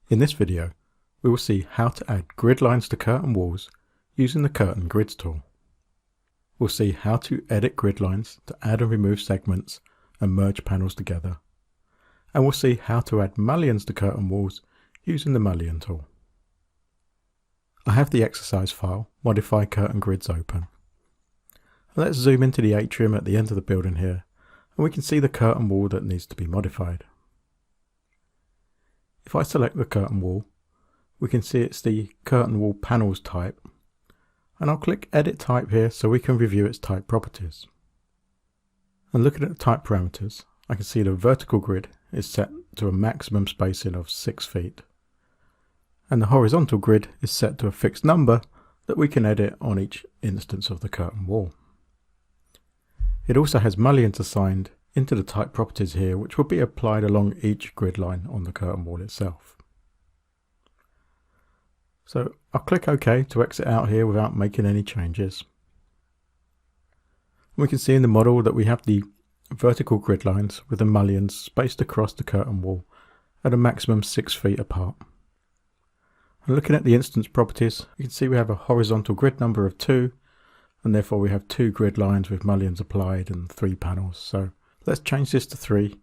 In this video, we will see how to add grid lines to curtain walls using the Curtain Grids tool. We'll see how to edit grid lines to add and remove segments and merge panels together. And we'll see how to add mullions to curtain walls using the mullion tool. I have the exercise file, Modify Curtain Grids, open. Let's zoom into the atrium at the end of the building here, and we can see the curtain wall that needs to be modified. If I select the curtain wall, we can see it's the curtain wall panels type, and I'll click Edit Type here so we can review its type properties. And looking at the type parameters, I can see the vertical grid is set to a maximum spacing of 6 feet, and the horizontal grid is set to a fixed number that we can edit on each instance of the curtain wall. It also has mullions assigned into the type properties here, which will be applied along each grid line on the curtain wall itself. So I'll click OK to exit out here without making any changes. We can see in the model that we have the vertical grid lines with the mullions spaced across the curtain wall at a maximum 6 feet apart. And looking at the instance properties, you can see we have a horizontal grid number of 2, and therefore we have 2 grid lines with mullions applied and 3 panels. So let's change this to 3,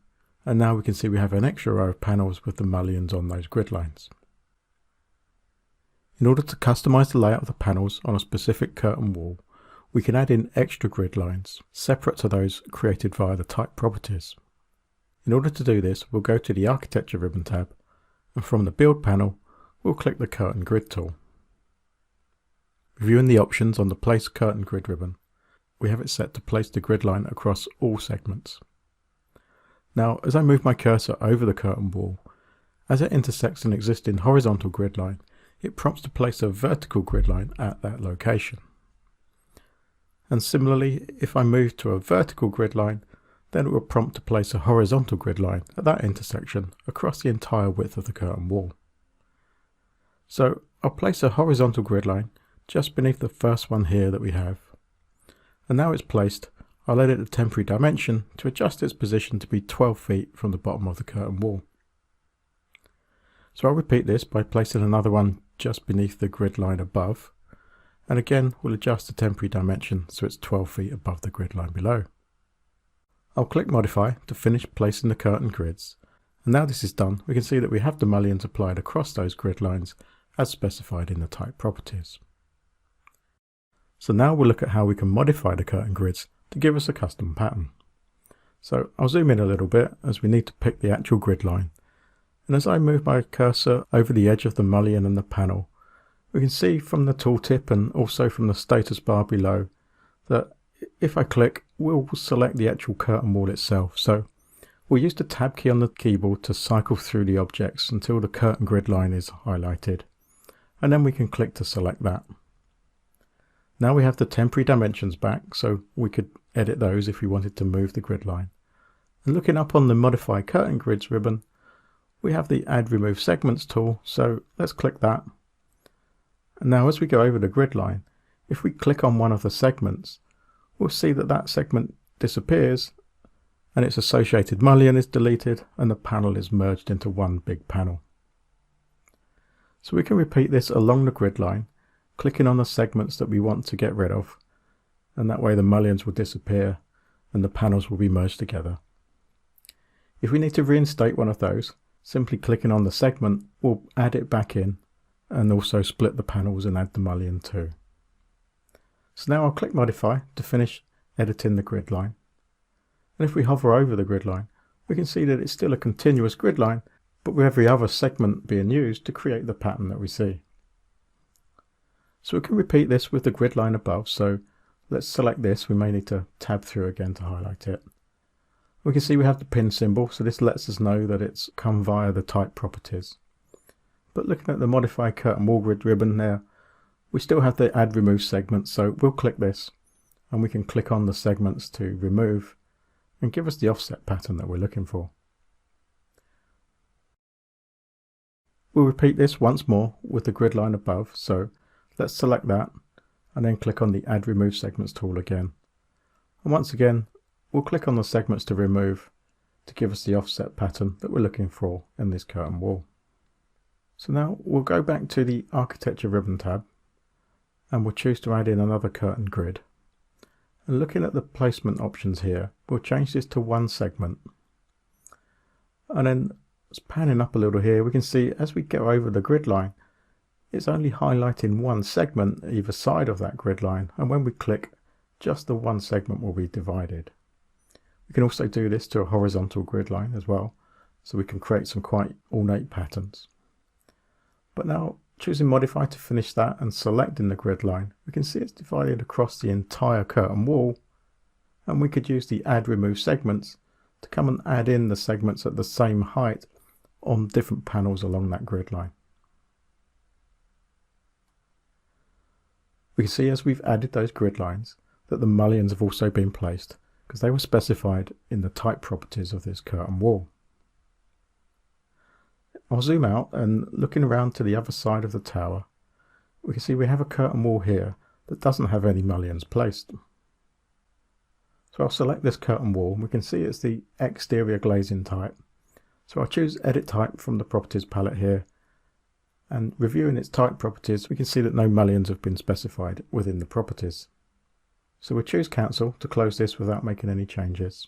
and now we can see we have an extra row of panels with the mullions on those grid lines. In order to customize the layout of the panels on a specific curtain wall, we can add in extra grid lines separate to those created via the type properties. In order to do this, we'll go to the Architecture ribbon tab, and from the Build panel, we'll click the Curtain Grid tool. Reviewing the options on the Place Curtain Grid ribbon, we have it set to place the grid line across all segments. Now, as I move my cursor over the curtain wall, as it intersects an existing horizontal grid line, it prompts to place a vertical grid line at that location. And similarly, if I move to a vertical grid line, then it will prompt to place a horizontal grid line at that intersection across the entire width of the curtain wall. So I'll place a horizontal grid line just beneath the first one here that we have. And now it's placed, I'll edit the temporary dimension to adjust its position to be 12 feet from the bottom of the curtain wall. So I'll repeat this by placing another one just beneath the grid line above, and again we'll adjust the temporary dimension so it's 12 feet above the grid line below. I'll click Modify to finish placing the curtain grids, and now this is done, we can see that we have the mullions applied across those grid lines as specified in the type properties. So now we'll look at how we can modify the curtain grids to give us a custom pattern. So I'll zoom in a little bit as we need to pick the actual grid line. And as I move my cursor over the edge of the mullion and the panel, we can see from the tooltip and also from the status bar below that if I click, we'll select the actual curtain wall itself. So we'll use the Tab key on the keyboard to cycle through the objects until the curtain grid line is highlighted. And then we can click to select that. Now we have the temporary dimensions back, so we could edit those if we wanted to move the grid line. And looking up on the Modify Curtain Grids ribbon, we have the Add Remove Segments tool, so let's click that. And now as we go over the grid line, if we click on one of the segments, we'll see that that segment disappears and its associated mullion is deleted and the panel is merged into one big panel. So we can repeat this along the grid line, clicking on the segments that we want to get rid of, and that way the mullions will disappear and the panels will be merged together. If we need to reinstate one of those, simply clicking on the segment will add it back in and also split the panels and add the mullion too. So now I'll click Modify to finish editing the grid line. And if we hover over the grid line, we can see that it's still a continuous grid line, but with every other segment being used to create the pattern that we see. So we can repeat this with the grid line above, so let's select this. We may need to tab through again to highlight it. We can see we have the pin symbol, so this lets us know that it's come via the type properties. But looking at the Modify Curtain Wall Grid ribbon there, we still have the Add Remove Segments, so we'll click this and we can click on the segments to remove and give us the offset pattern that we're looking for. We'll repeat this once more with the grid line above, so let's select that and then click on the Add Remove Segments tool again. And once again, we'll click on the segments to remove to give us the offset pattern that we're looking for in this curtain wall. So now we'll go back to the Architecture ribbon tab and we'll choose to add in another curtain grid. And looking at the placement options here, we'll change this to one segment. And then panning up a little here, we can see as we go over the grid line, it's only highlighting one segment either side of that grid line, and when we click, just the one segment will be divided. We can also do this to a horizontal grid line as well, so we can create some quite ornate patterns. But now choosing modify to finish that and selecting the grid line, we can see it's divided across the entire curtain wall, and we could use the add remove segments to come and add in the segments at the same height on different panels along that grid line. We can see as we've added those grid lines that the mullions have also been placed because they were specified in the type properties of this curtain wall. I'll zoom out, and looking around to the other side of the tower, we can see we have a curtain wall here that doesn't have any mullions placed. So I'll select this curtain wall, and we can see it's the exterior glazing type. So I'll choose edit type from the properties palette here, and reviewing its type properties, we can see that no mullions have been specified within the properties. So we'll choose cancel to close this without making any changes.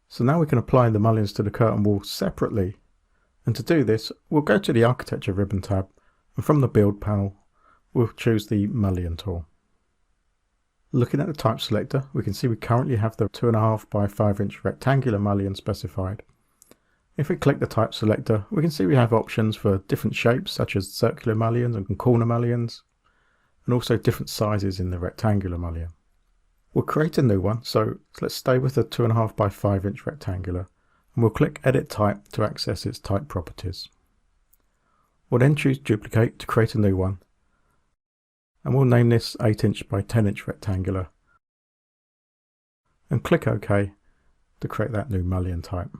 So now we can apply the mullions to the curtain wall separately, and to do this we'll go to the Architecture ribbon tab, and from the build panel we'll choose the mullion tool. Looking at the type selector, we can see we currently have the 2.5 by 5 inch rectangular mullion specified. If we click the type selector, we can see we have options for different shapes such as circular mullions and corner mullions, and also different sizes in the rectangular mullion. We'll create a new one, so let's stay with the 2.5 by 5 inch rectangular, and we'll click edit type to access its type properties. We'll then choose duplicate to create a new one, and we'll name this 8 inch by 10 inch rectangular, and click OK to create that new mullion type.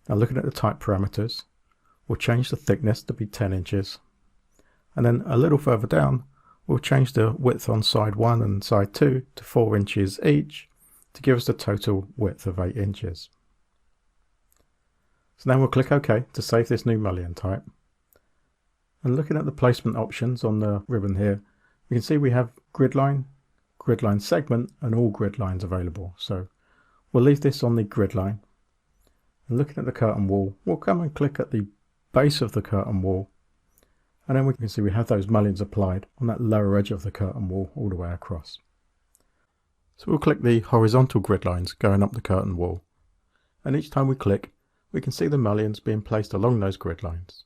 Now looking at the type parameters, we'll change the thickness to be 10 inches, and then a little further down we'll change the width on side 1 and side 2 to 4 inches each to give us a total width of 8 inches. So now we'll click OK to save this new mullion type. And looking at the placement options on the ribbon here, we can see we have grid line segment and all grid lines available. So we'll leave this on the grid line. And looking at the curtain wall, we'll come and click at the base of the curtain wall, and then we can see we have those mullions applied on that lower edge of the curtain wall all the way across. So we'll click the horizontal grid lines going up the curtain wall, and each time we click we can see the mullions being placed along those grid lines.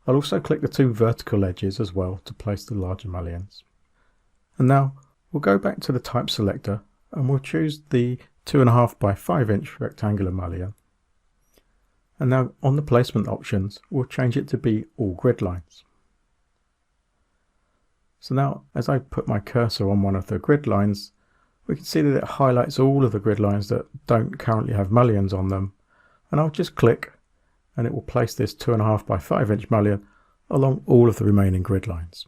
I'll also click the two vertical edges as well to place the larger mullions. And now we'll go back to the type selector and we'll choose the 2.5 by 5 inch rectangular mullion. And now on the placement options we'll change it to be all grid lines. So now as I put my cursor on one of the grid lines, we can see that it highlights all of the grid lines that don't currently have mullions on them, and I'll just click and it will place this 2.5 by 5 inch mullion along all of the remaining grid lines.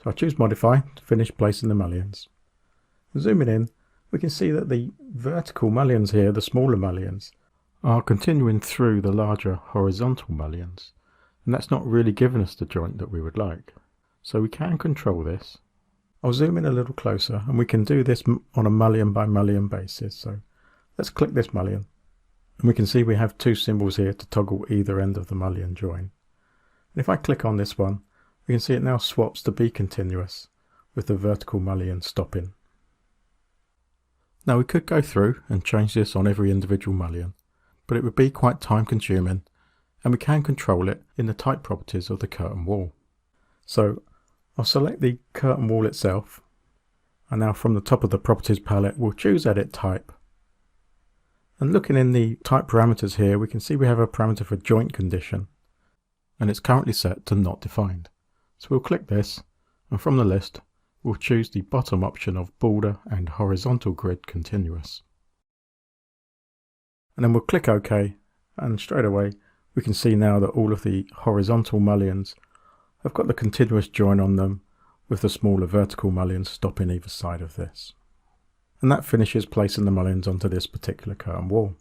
So I choose modify to finish placing the mullions. Zooming in, we can see that the vertical mullions here, the smaller mullions, are continuing through the larger horizontal mullions, and that's not really giving us the joint that we would like. So we can control this. I'll zoom in a little closer and we can do this on a mullion by mullion basis. So let's click this mullion, and we can see we have two symbols here to toggle either end of the mullion join. And if I click on this one, we can see it now swaps to be continuous with the vertical mullion stopping. Now we could go through and change this on every individual mullion, but it would be quite time consuming, and we can control it in the type properties of the curtain wall. So I'll select the curtain wall itself, and now from the top of the properties palette we'll choose edit type. And looking in the type parameters here, we can see we have a parameter for joint condition, and it's currently set to not defined. So we'll click this, and from the list we'll choose the bottom option of border and horizontal grid continuous. And then we'll click OK, and straight away we can see now that all of the horizontal mullions have got the continuous join on them, with the smaller vertical mullions stopping either side of this. And that finishes placing the mullions onto this particular curtain wall.